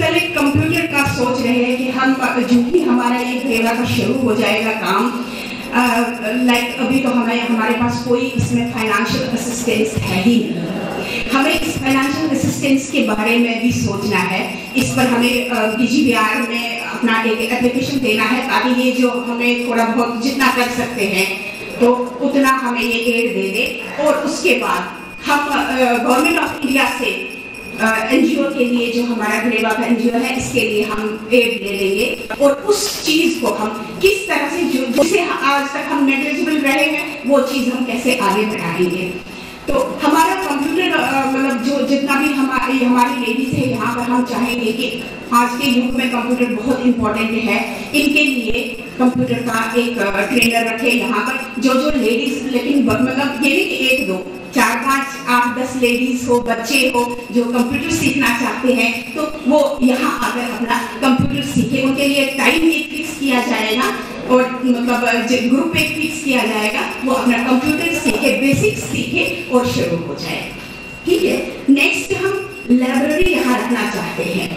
पहले कंप्यूटर का सोच रहे हैं कि हम जो भी हमारा ये ग्रेवा का शुरू हो जाएगा काम, लाइक अभी तो हमारे पास कोई इसमें फाइनेंशियल असिस्टेंस है ही नहीं। हमें इस फाइनेंशियल असिस्टेंस के बारे में भी सोचना है। इस पर हमें DGBR में अपना एक एप्लीकेशन देना है ताकि ये जो हमें थोड़ा बहुत जितना कर सकते हैं तो उतना हमें ये एड दे दे। और उसके बाद हम गवर्नमेंट ऑफ इंडिया से NGO के लिए जो हमारा ग्रेवा का NGO है इसके लिए हम एड ले लेंगे और उस चीज को हम किस तरह से जिसे आज तक हम नेग्लिजिबल रहे हैं वो चीज हम कैसे आगे बढ़ाएंगे। तो हमारा कंप्यूटर मतलब जो जितना भी हमारी लेडीज है यहाँ पर हम चाहेंगे कि आज के युग में कंप्यूटर बहुत इंपॉर्टेंट है। इनके लिए कंप्यूटर का एक ट्रेनर रखे यहाँ पर जो लेडीज, लेकिन मतलब ये नहीं कि 1 2 4 5 8 10 लेडीज हो, बच्चे हो जो कंप्यूटर सीखना चाहते हैं तो वो यहाँ आकर अपना कंप्यूटर सीखे। उनके लिए टाइम एक फिक्स किया जाएगा और मतलब ग्रुप एक फिक्स किया जाएगा, वो अपना कंप्यूटर सीखे, बेसिक्स सीखे और शुरू हो जाए। ठीक है। नेक्स्ट हम लाइब्रेरी यहाँ रखना चाहते हैं।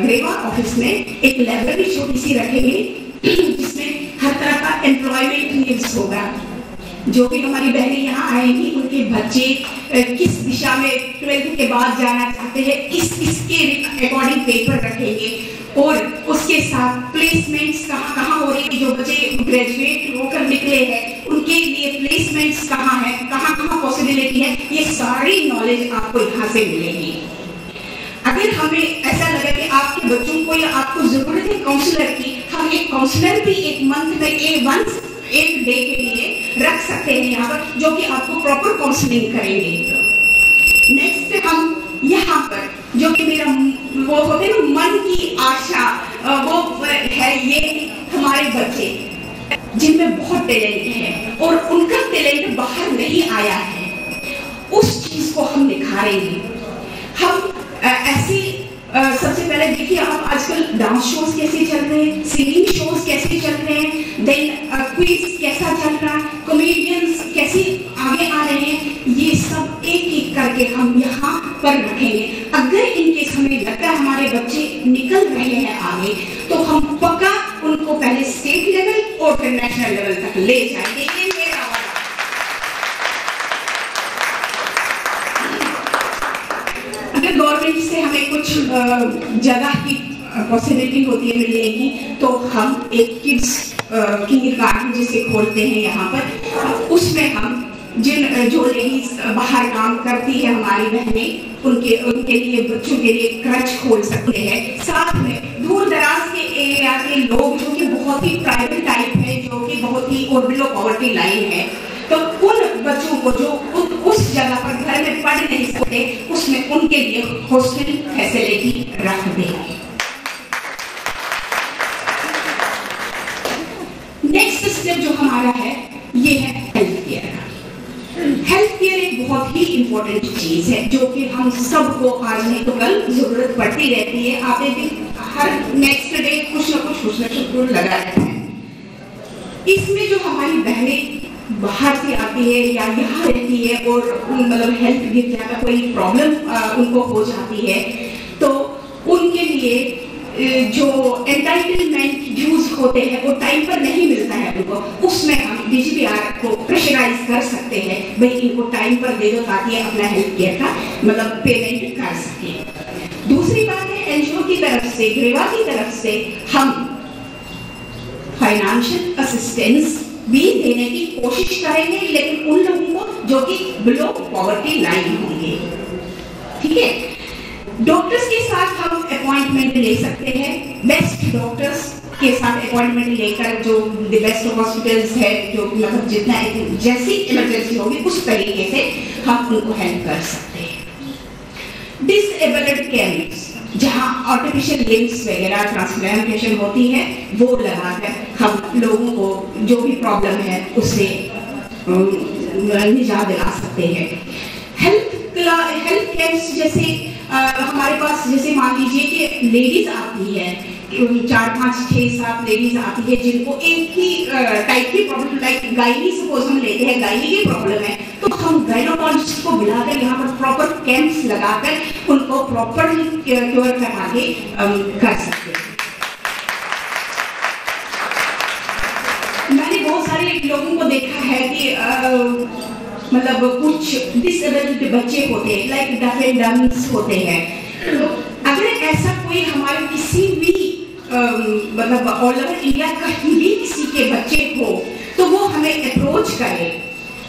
ग्रेवा ऑफिस में एक लाइब्रेरी छोटी सी रखेंगे जिसमें हर तरह का एम्प्लॉयमेंट नीड्स होगा। जो भी हमारी बहनें यहाँ आएंगी उनके बच्चे किस दिशा में 12th के बाद जाना चाहते हैं इसके अकॉर्डिंग पेपर रखेंगे और उसके साथ प्लेसमेंट्स कहाँ हो रही है। जो बच्चे ग्रेजुएट होकर निकले हैं उनके लिए प्लेसमेंट्स कहाँ है, कहाँ पॉसिबिलिटी है, ये सारी नॉलेज आपको यहाँ से मिलेगी। अगर हमें ऐसा लगे कि आपके बच्चों को या आपको जरूरत है काउंसलर की, हम एक काउंसलर भी एक मंथ में एक डे के लिए रख सकते हैं यहाँ पर जो कि आपको प्रॉपर काउंसलिंग करेंगे। नेक्स्ट हम यहाँ पर जो कि मेरा वो होते ना मन की आशा, वो है ये हमारे बच्चे जिनमें बहुत टैलेंट है और उनका टैलेंट बाहर नहीं आया है, उस चीज को हम निखारेंगे। हम ऐसी सबसे पहले देखिए आप आजकल डांस शोज कैसे चल रहे हैं, सिंगिंग शोज कैसे चल रहे हैं, देन क्विज कैसा चल रहा है, कॉमेडियंस कैसे आगे आ रहे हैं, ये सब एक एक करके हम यहाँ पर रखेंगे। अगर इनके हमें लगता है हमारे बच्चे निकल रहे हैं आगे तो हम पक्का उनको पहले स्टेट लेवल और फिर नेशनल लेवल तक ले जाएंगे। ये मेरा गवर्नमेंट से हमें कुछ जगह की पॉसिबिलिटी होती है मिलने की तो हम एक किड्स किंडरगार्टन जिसे खोलते हैं यहाँ पर, उसमें हम जो लेडीज बाहर काम करती है हमारी बहनें उनके लिए बच्चों के लिए क्रच खोल सकते हैं। साथ में दूर दराज के एरिया के लोग जो कि बहुत ही प्राइवेट टाइप है, जो कि बहुत ही और बिलो पॉवर्टी लाइन है, तो उन बच्चों को जो उस जगह पर घर में पढ़ नहीं सकते उसमें उनके लिए हॉस्टल फैसिलिटी रख देंगे। नेक्स्ट स्टेप जो हमारा है ये है हेल्थ केयर। हेल्थ केयर एक बहुत ही इंपॉर्टेंट चीज है जो कि हम सबको आज नहीं तो कल जरूरत पड़ती रहती है। आप एक हर नेक्स्ट डे कुछ न कुछ लगा रहता है। इसमें जो हमारी बहनें बाहर से आती है या यहाँ रहती है और मतलब हेल्थ गिर जाता कोई प्रॉब्लम उनको हो जाती है तो उनके लिए जो एंटाइटलमेंट ड्यूज होते हैं वो टाइम पर नहीं मिलता है उनको, उसमें हम DGBR को प्रेशराइज कर सकते हैं, भाई इनको टाइम पर दे दो ताकि अपना हेल्थ केयर का मतलब पेमेंट कर सके। दूसरी बात है NGO की तरफ से, ग्रेवा की तरफ से हम फाइनेंशियल असिस्टेंस भी देने की कोशिश करेंगे, लेकिन उन लोगों को जो कि बिलो पॉवर्टी लाइन होंगे। ठीक है। डॉक्टर्स के साथ हम अपॉइंटमेंट ले सकते हैं, बेस्ट डॉक्टर्स के साथ अपॉइंटमेंट लेकर जो द बेस्ट हॉस्पिटल्स है जो मतलब जितना जैसी इमरजेंसी होगी उस तरीके से हम उनको हेल्प कर सकते हैं। डिसेबल्ड कैरियर्स जहाँ आर्टिफिशियल लिम्स वगैरह ट्रांसप्लांटेशन होती है वो लगाकर हम लोगों को जो भी प्रॉब्लम है उससे निजात दिला सकते हैं। हेल्थ कैंप्स जैसे हमारे पास जैसे मान लीजिए कि लेडीज आती है 4-5-6-7 लेडीज आती है जिनको एक ही टाइप की प्रॉब्लम, लाइक गायनी सपोज हम लेते हैं, गायनी की प्रॉब्लम है, तो हम गायनोकोलॉजिस्ट को बुलाकर यहाँ पर प्रॉपर कैंप्स लगाकर उनको प्रॉपरली क्योर करा के कर सकते हैं। मैंने बहुत सारे लोगों को देखा है कि मतलब कुछ डिसेबल्ड बच्चे होते हैं, लाइक डफ एंड डम्स होते हैं, तो अगर ऐसा कोई हमारे किसी भी मतलब ऑल ओवर इंडिया कहीं भी किसी के बच्चे हो तो वो हमें अप्रोच करे,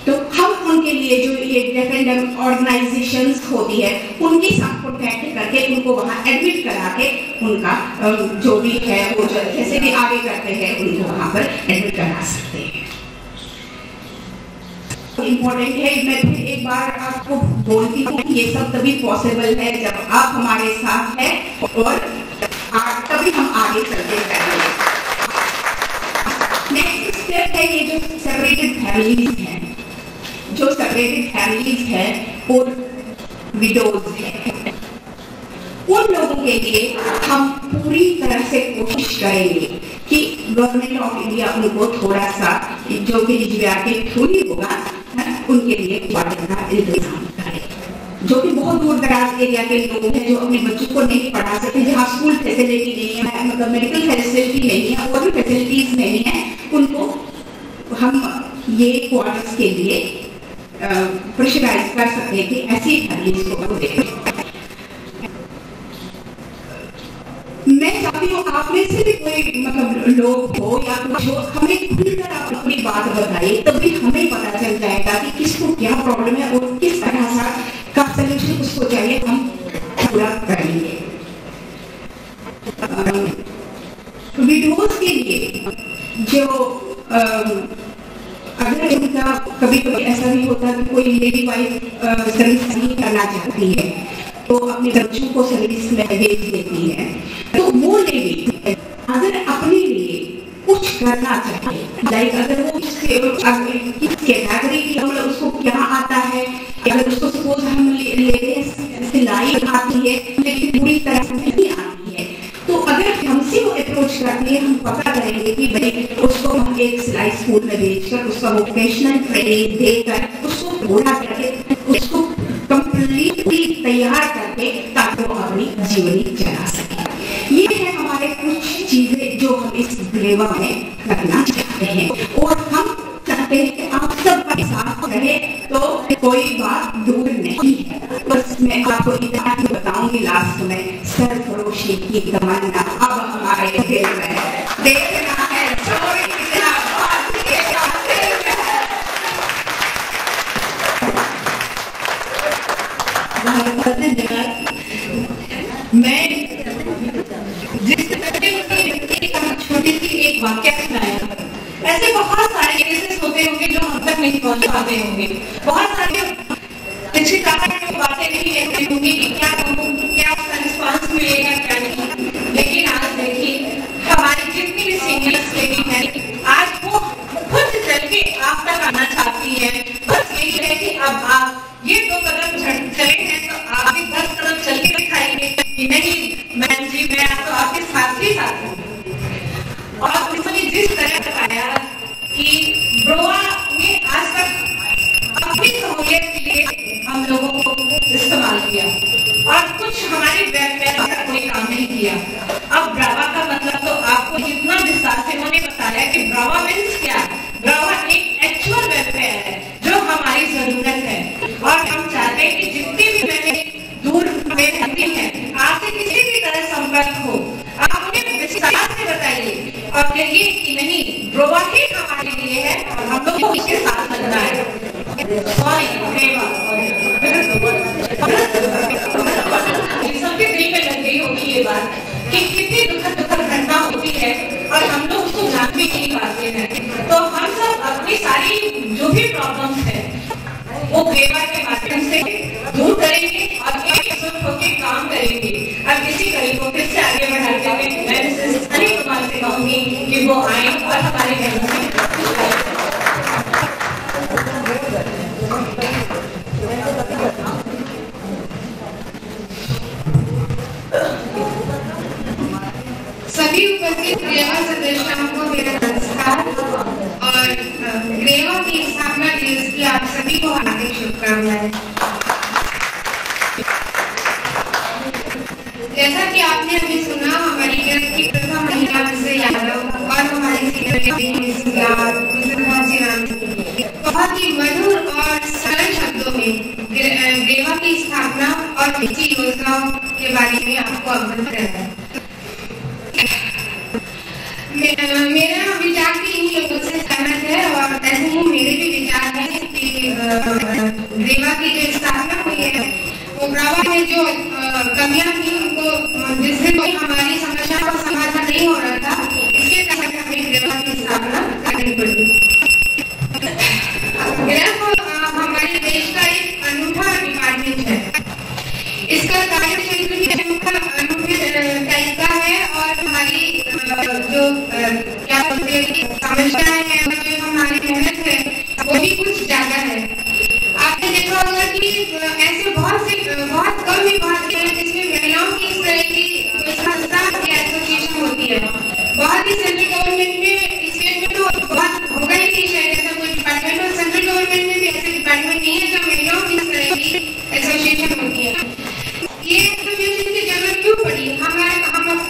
तो हम उनके लिए जो ये डफ एंड डम ऑर्गेनाइजेशंस होती है उनके साथ कॉन्टैक्ट करके उनको वहाँ एडमिट करा के उनका जो भी है वो जो जैसे भी आगे करते हैं उनको वहाँ पर एडमिट करा सकते हैं। इम्पोर्टेंट है, मैं फिर एक बार आपको बोलती हूँ कि ये सब तभी पॉसिबल है जब आप हमारे साथ हैं और तभी हम आगे चलते रहेंगे। नेक्स्ट स्टेप है ये जो सेपरेटेड फैमिलीज हैं, जो सेपरेटेड फैमिलीज हैं और विडोज हैं, उन लोगों के लिए हम पूरी तरह से कोशिश करेंगे कि गवर्नमेंट ऑफ इंडिया उनको थोड़ा सा जो कि निजविया के थ्रू ही होगा उनके लिए क्वार्टर का इंतजाम करें, जो कि बहुत दूर दराज एरिया के लोग हैं जो अपने बच्चों को नहीं पढ़ा सकते, जहाँ स्कूल फैसिलिटी नहीं है, मतलब मेडिकल फैसिलिटी नहीं है, और भी फैसिलिटीज नहीं है, उनको हम ये क्वार्टर्स के लिए प्रेशराइज कर सकते हैं कि ऐसी फैमिलीज को देखें। मैं चाहती हूँ आप में से भी कोई मतलब लोग हो या कुछ हो, हमें खुलकर अपनी बात बताइए, तभी हमें पता चल जाएगा कि किसको क्या प्रॉब्लम है और किस तरह का सलूशन उसको चाहिए, हम पूरा करेंगे। विडोज के लिए जो अगर उनका कभी कभी ऐसा भी होता है कि कोई लेडी वाइफ सर्विस नहीं करना चाहती है तो अपने बच्चों को सर्विस में भेज देती है, तो वो लेडी अगर अपने लिए कुछ करना चाहे, लाइक अगर वो किस कैटेगरी की मतलब उसको क्या आता है, अगर उसको सपोज हम लेते हैं सिलाई आती है लेकिन पूरी तरह से नहीं आती है, तो अगर हमसे वो अप्रोच करती है हम पता करेंगे कि भाई उसको हम एक सिलाई स्कूल में भेजकर उसका वोकेशनल ट्रेनिंग देकर उसको पूरा करके उसको कंप्लीटली तैयार करके ताकि वो अपनी जीवनी चला सके। ये है हमारे कुछ चीजें जो हम इस ग्लेवा में करना चाहते हैं और हम चाहते हैं कि आप सब साथ रहे, तो कोई बात दूर नहीं है। बस मैं आपको इतना ही बताऊंगी लास्ट में, सरफरोशी की तमन्ना अब हमारे दिल में है, देखना है मैं जिस छोटी सी एक वाक्य सुनाया, ऐसे बहुत सारे केसेस होते होंगे जो हम तक नहीं पहुंच पाते होंगे, बहुत सारे बातें नहीं ऐसी होंगी कि क्या उसका रिस्पॉन्स मिलेगा क्या नहीं, लेकिन आज देखिए हमारी जितनी भी सीनियर्स लेडी हैं आज वो खुद चल के आप तक आना चाहती है। बस यही है कि अब आप ये 2 कदम चले हैं तो आप भी 10 कदम चल के दिखाइए कि नहीं मैम जी मैं तो आपके साथ ही साथ हूँ। और उन्होंने जिस तरह बताया कि ब्रोआ ने आज तक अपनी सहूलियत के लिए हम लोगों को इस्तेमाल किया और कुछ हमारे वेलफेयर का कोई काम नहीं किया। अब ब्रावा का मतलब तो आपको जितना विस्तार से उन्होंने बताया कि ब्रावा मीन्स क्या, ब्रावा एक एक्चुअल वेलफेयर है जो हमारी जरूरत है और हम चाहते हैं कि जितनी भी मैंने दूर में रहती हैं आपसे किसी भी तरह संपर्क हो आप उन्हें विस्तार से बताइए और कहिए कि नहीं ब्रोवा ही हमारे लिए है और हम लोग को उसके साथ लगना है। सबके दिल में लग गई होगी ये बात कि कितनी दुखद घटना होती है और हम लोग उसको जान भी नहीं पाते हैं। तो हम सब अपनी सारी जो भी प्रॉब्लम्स है वो ग्लेवा के माध्यम से दूर करेंगे और एकजुट होकर काम करेंगे। अब इसी कड़ी को फिर से आगे बढ़ाते हुए मैं मिसेस अनिल कुमार से कहूंगी कि वो आए और हमारे घर में सभी उपस्थित रेवा सदस्यों को मेरा नमस्कार और रेवा की स्थापना दिवस की आप सभी को हार्दिक शुभकामनाएं। जैसा कि आपने अभी सुना, हमारी ट्रस्ट की प्रथम महिला विजय यादव और हमारी बहुत ही मधुर और सरल शब्दों में रेवा की स्थापना और निजी योजनाओं के बारे में आपको अवगत कराया। मेरा विचार भी इन लोगों से सहमत है और ऐसे ही मेरे भी विचार है कि रेवा की जो स्थापना हुई है वो रेवा में जो कमियां थी उनको, जिससे हमारी समस्या का समाधान नहीं हो रहा था, इसके कारण हमें रेवा की स्थापना करनी पड़ी। रेवा हमारे देश का एक अनूठा डिपार्टमेंट है। इसका कार्य क्षेत्र भी अनूठे टाइप का है और हमारी जो क्या बोलते हैं कि समस्याएं हैं, जो हमारी मेहनत है वो भी कुछ ज्यादा है। आपने देखा होगा कि ऐसे बहुत कम विभाग हैं जिसमें महिलाओं की इस तरह की कोई संस्था या एसोसिएशन होती है। बहुत ही सेंट्रल गवर्नमेंट में, स्टेट में तो बहुत होगा ही नहीं शायद ऐसा कोई डिपार्टमेंट, और सेंट्रल गवर्नमेंट में भी ऐसे डिपार्टमेंट नहीं है जब महिलाओं की इस तरह की एसोसिएशन होती है। ये एसोसिएशन की जरूरत क्यों पड़ी?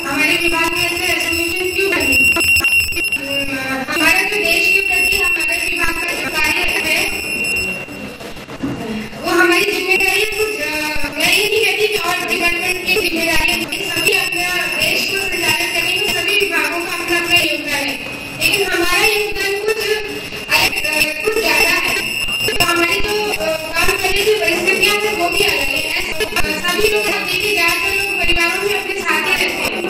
हमारे विभाग में ऐसे एसोसिएशन क्यों बनी? हमारा जो देश के प्रति हमारे विभाग का जो कार्य है वो हमारी जिम्मेदारी है। कुछ मैं ये नहीं कहती कि और डिपार्टमेंट की जिम्मेदारी है, सभी अपना देश को संचालन करने में सभी विभागों का अपना अपना योगदान है, लेकिन हमारा योगदान कुछ ज्यादा है। तो हमारी जो काम करने की परिस्थितियां हैं वो भी अलग है। सभी लोग देखिए, ज्यादातर लोग परिवारों में अपने साथ ही रहते हैं।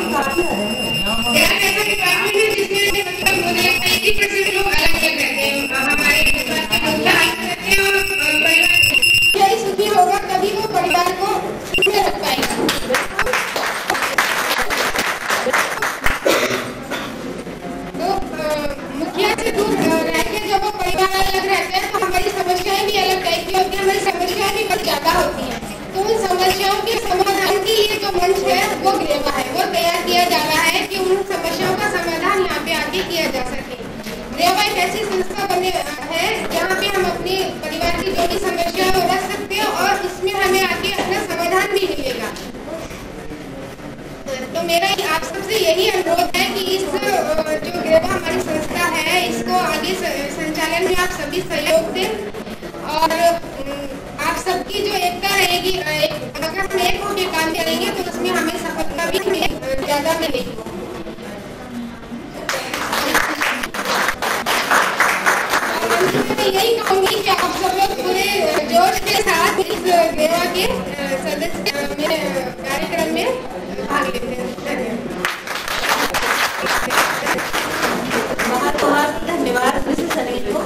ऐसा डिपार्टमेंट है जिसमें मतलब मुझे लगता है 80% लोग अलग अलग रहते हैं। हमारे परिवार के लोग अलग रहते हैं और परिवार यही सुखी होगा तभी वो परिवार को में रख पाएगा। तो मुखिया से दूर रह के जब वो परिवार अलग रहते हैं तो हमारी समस्याएं भी अलग टाइप की होती है, हमारी समस्याएं भी बहुत ज्यादा होती हैं। तो उन समस्याओं के समाधान के लिए जो मंच है वो रेवा है, वो तैयार किया जा रहा है कि उन समस्याओं का समाधान यहाँ पे आके किया जा सके। रेवा एक ऐसी संस्था बने है जहाँ पे हम अपने परिवार की जो भी समस्या है वो रख सकते हैं और इसमें हमें आके अपना समाधान भी मिलेगा। तो मेरा आप सबसे यही अनुरोध है कि इस जो रेवा हमारी संस्था है इसको आगे संचालन में आप सभी सहयोग दें और आप सबकी जो एकता रहेगी, अगर हम एक होकर काम करेंगे तो उसमें हमें सफलता भी ज्यादा मिलेगी। यही कहूँगी कि आप सब लोग पूरे जोश के साथ इस रेवा के सदस्य में कार्यक्रम में भाग लेते हैं। बहुत बहुत धन्यवाद मिसेस अनिल को,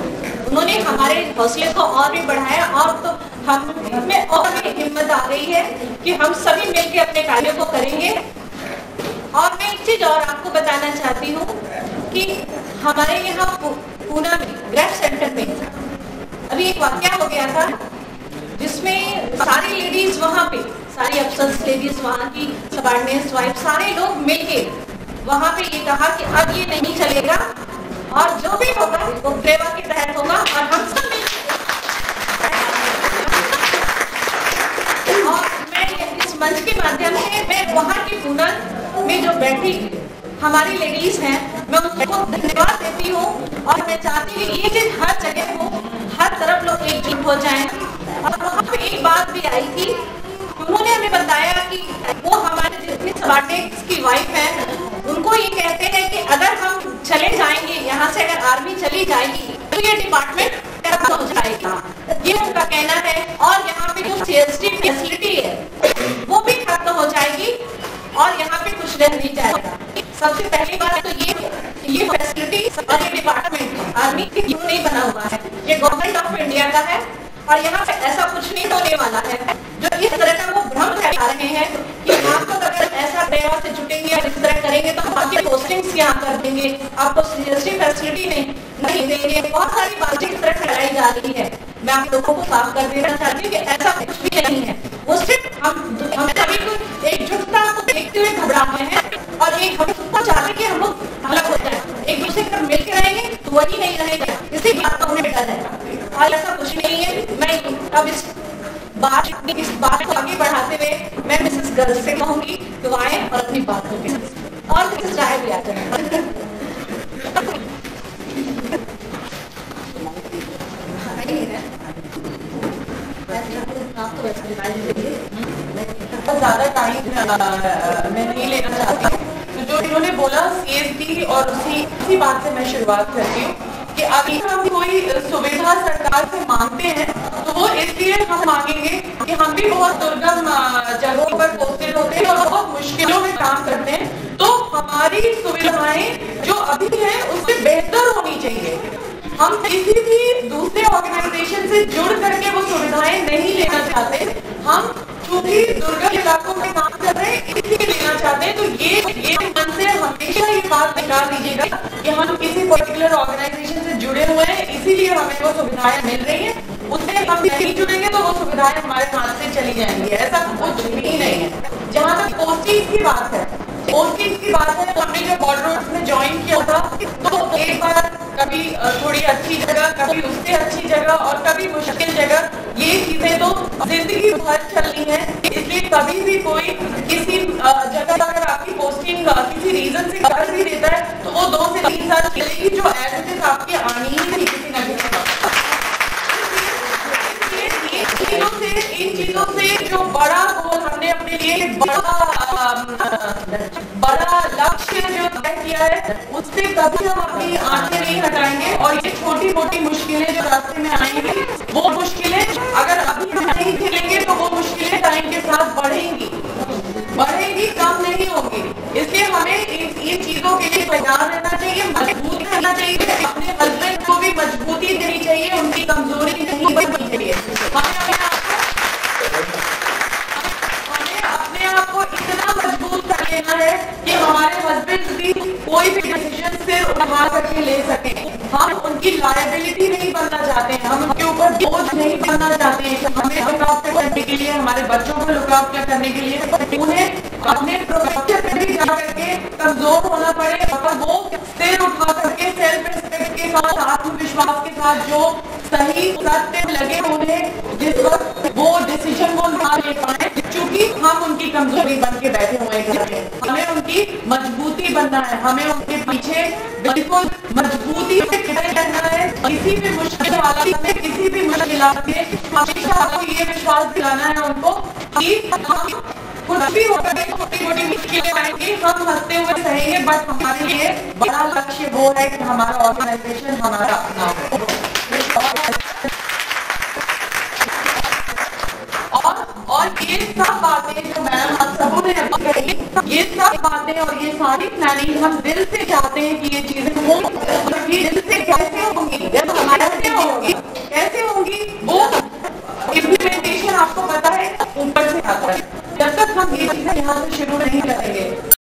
उन्होंने हमारे हौसले को और भी बढ़ाया और तो हम में और भी हिम्मत आ गई है कि हम सभी मिलकर अपने कार्यों को करेंगे। और मैं एक चीज और आपको बताना चाहती हूँ कि हमारे यहाँ पूना में ग्रेफ सेंटर में अभी एक वाकया हो गया था जिसमें सारी लेडीज वहाँ पे, सारी अफसर्स लेडीज वहाँ की सबॉर्डिनेट्स वाइफ सारे लोग मिलके वहाँ पे ये कहा कि अब ये नहीं चलेगा और जो भी होगा वो रेवा के तहत होगा और हम सब और मैं इस मंच के माध्यम से मैं वहाँ की पूना में जो बैठी हमारी लेडीज हैं मैं उनको धन्यवाद देती हूँ और मैं चाहती हूँ ये चीज हर जगह हो, हर तरफ लोग एकजुट हो जाएं। और वहाँ पे एक बात भी आई थी, उन्होंने हमें बताया कि वो हमारे जितनी सबॉर्डिनेट्स की वाइफ है उनको ये कहते हैं कि अगर हम चले जाएंगे यहाँ से, अगर आर्मी चली जाएगी तो ये डिपार्टमेंट खत्म हो जाएगा, ये उनका कहना है। और यहाँ पे जो CSD फैसिलिटी है वो भी खत्म हो जाएगी और यहाँ पे कुछ रह नहीं जाएगा। सबसे पहली बात तो ये फैसिलिटी और ये डिपार्टमेंट आर्मी के क्यों नहीं बना हुआ है, ये गवर्नमेंट ऑफ इंडिया का है और यहाँ पे ऐसा कुछ नहीं होने वाला है। जो इस तरह का वो भ्रम फैला रहे हैं कि आप तो अगर ऐसा रेवा से जुटेंगे और इस तरह करेंगे तो हम आपकी पोस्टिंग्स यहाँ कर देंगे, आपको CSD फैसिलिटी नहीं देंगे, बहुत सारी बातें इस तरह फैलाई जा रही है। मैं आप लोगों को साफ कर देना चाहती हूँ कि ऐसा कुछ भी नहीं है। वो सिर्फ हम सभी को एकजुटता को देखते हुए घबरा रहे हैं और एक हम खुद को चाहते कि हम लोग अलग हो जाए, एक दूसरे के साथ मिलकर रहेंगे तो वही नहीं रहेगा, इसी बात का उन्हें डर है। और ऐसा कुछ नहीं है। मैं अब इस बात को आगे बढ़ाते हुए मैं मिसेस गर्ल्स से कहूंगी कि वो आए और अपनी बात करें और मिसेस राय भी आते हैं। ज्यादा टाइम मैं नहीं लेना चाहती, तो जो इन्होंने बोला CSD और उसी बात से मैं शुरुआत करती हूँ कि अभी हम कोई सुविधा सरकार से मांगते हैं तो वो इसलिए हम मांगेंगे कि हम भी बहुत दुर्गम जगहों पर पोस्टेड होते हैं और बहुत मुश्किलों में काम करते हैं, तो हमारी सुविधाएं जो अभी है उससे बेहतर होनी चाहिए। हम किसी भी दूसरे ऑर्गेनाइजेशन से जुड़ करके वो सुविधाएं नहीं लेना चाहते, हम चूंकि दुर्गम इलाकों में काम कर रहे हैं इसलिए लेना चाहते हैं। तो ये मन से हमेशा ये बात निकाल दीजिएगा कि हम किसी पर्टिकुलर ऑर्गेनाइजेशन से जुड़े हुए हैं इसीलिए हमें वो सुविधाएं मिल रही हैं, उससे हम नहीं जुड़ेंगे तो वो सुविधाएं हमारे हाथ से चली जाएंगी, ऐसा कुछ भी नहीं है। जहाँ तक पोस्टिंग की बात है, तो हमने जो बॉर्डर रोड्स में ज्वाइन किया था तो एक बार कभी थोड़ी अच्छी जगह, कभी उससे अच्छी जगह और कभी मुश्किल जगह, ये चीजें तो जिंदगी भर चलनी है। इसलिए कभी भी कोई किसी जगह अगर आपकी पोस्टिंग किसी रीजन से कर भी देता है तो वो 2 से 3 साल चलेगी, जो एज इट इज आपकी आनी ही नहीं किसी न किसी इन चीजों से जो बड़ा गोल हमने अपने लिए बड़ा लक्ष्य जो तय किया है उससे कभी हम अपनी आंखें नहीं हटाएंगे। और ये छोटी मोटी मुश्किलें जो रास्ते में आएंगी वो मुश्किलें अगर अभी हम नहीं झेलेंगे तो वो मुश्किलें टाइम के साथ बढ़ेंगी, कम नहीं होगी। इसलिए हमें इन चीजों के लिए तैयार रहना चाहिए, मजबूत रहना चाहिए, अपने हस्बैंड को भी मजबूती देनी चाहिए, उनकी कमजोरी नहीं बननी चाहिए। हमें अपने आप को इतना मजबूत कर लेना है कि हमारे हस्बैंड भी कोई भी डिसीजन से उठा करके ले सके। हम उनकी लायबिलिटी नहीं बनना चाहते हैं, हम उनके ऊपर बोझ नहीं बनना चाहते हैं। हमें लुकआउट करने के लिए, हमारे बच्चों को लुकआउट करने के लिए उन्हें अपने प्रोफेशन में भी जा करके कमजोर होना पड़े और वो सिर उठा करके सेल्फ रिस्पेक्ट के साथ, आत्मविश्वास के साथ जो सही सत्य लगे उन्हें जिस वक्त वो डिसीजन वो ना ले पाए, क्योंकि हम उनकी कमजोरी बन के बैठे हुए हैं। हमें उनकी मजबूती बनना है, हमें उनके पीछे बिल्कुल मजबूती से खड़े रहना है। किसी भी मुश्किल हालात में, किसी भी मुश्किलात में हमेशा आपको ये विश्वास दिलाना है उनको कि हम कुछ भी होगा, छोटी मोटी मुश्किलें आएंगी, हम हंसते हुए सहेंगे, बट हमारे लिए बड़ा लक्ष्य वो है कि हमारा ऑर्गेनाइजेशन हमारा अपना हो। और ये सब बातें जो मैम आप सबों ने अभी कही, ये सब बातें और ये सारी प्लानिंग हम दिल से चाहते हैं कि ये चीजें हो। और ये दिल से कैसे होंगी, जब हमारे कैसे होंगी वो इम्प्लीमेंटेशन आपको पता है ऊपर से आता है। जब तक हम ये चीजें यहाँ से शुरू नहीं करेंगे